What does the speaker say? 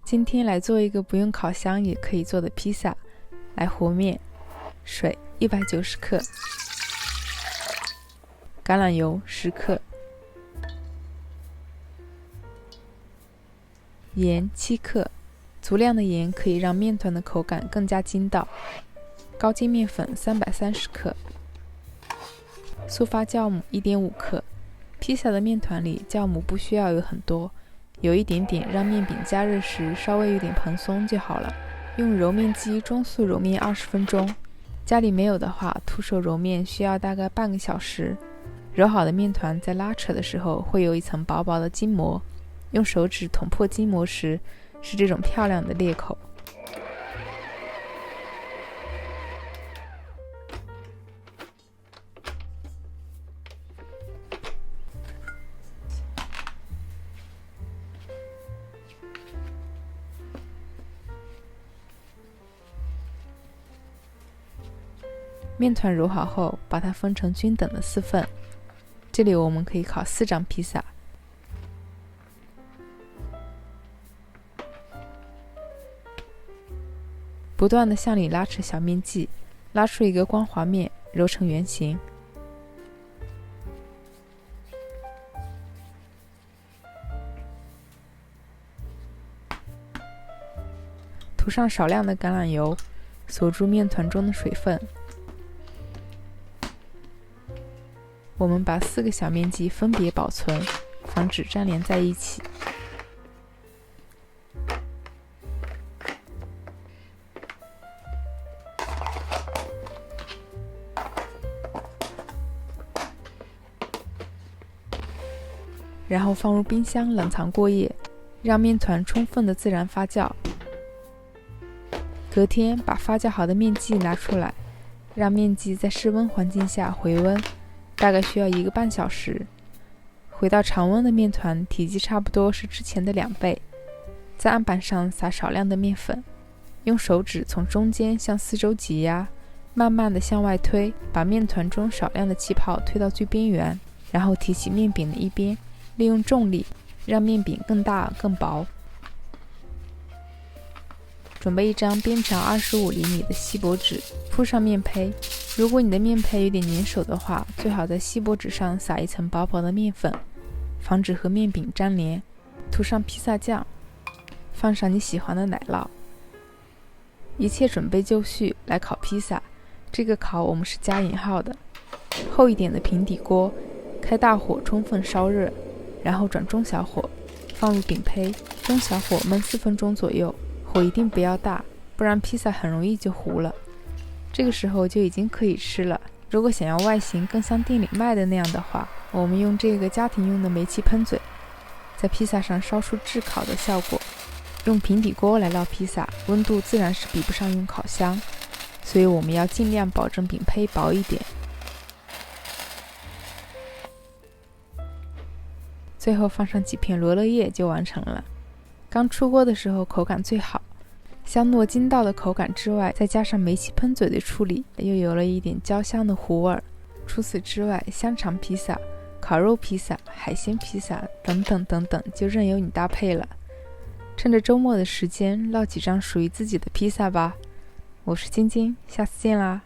今天来做一个不用烤箱也可以做的披萨。来和面，水190克，橄榄油10克，盐7克，足量的盐可以让面团的口感更加筋道。高筋面粉330克，速发酵母1.5克。披萨的面团里酵母不需要有很多，有一点点让面饼加热时稍微有点蓬松就好了。用揉面机中速揉面20分钟，家里没有的话，徒手揉面需要大概半个小时。揉好的面团在拉扯的时候会有一层薄薄的筋膜，用手指捅破筋膜时是这种漂亮的裂口。面团揉好后，把它分成均等的4份。这里我们可以烤4张披萨。不断地向里拉扯小面剂，拉出一个光滑面，揉成圆形。涂上少量的橄榄油，锁住面团中的水分。我们把4个小面剂分别保存，防止粘连在一起。然后放入冰箱冷藏过夜，让面团充分的自然发酵。隔天把发酵好的面剂拿出来，让面剂在室温环境下回温，大概需要1个半小时。回到常温的面团体积差不多是之前的2倍。在案板上撒少量的面粉，用手指从中间向四周挤压，慢慢的向外推，把面团中少量的气泡推到最边缘，然后提起面饼的一边，利用重力让面饼更大更薄。准备一张边长25厘米的锡箔纸，铺上面胚。如果你的面胚有点粘手的话，最好在锡箔纸上撒一层薄薄的面粉，防止和面饼粘连。涂上披萨酱，放上你喜欢的奶酪。一切准备就绪，来烤披萨。这个烤我们是加引号的。厚一点的平底锅，开大火充分烧热，然后转中小火，放入饼胚，中小火焖4分钟左右。火一定不要大，不然披萨很容易就糊了。这个时候就已经可以吃了。如果想要外形更像店里卖的那样的话，我们用这个家庭用的煤气喷嘴，在披萨上烧出炙烤的效果。用平底锅来烙披萨，温度自然是比不上用烤箱，所以我们要尽量保证饼胚薄一点。最后放上几片罗勒叶就完成了。刚出锅的时候口感最好，香糯筋道的口感之外，再加上煤气喷嘴的处理，又有了一点焦香的糊味儿。除此之外，香肠披萨、烤肉披萨、海鲜披萨等等等等，就任由你搭配了。趁着周末的时间，烙几张属于自己的披萨吧。我是晶晶，下次见啦。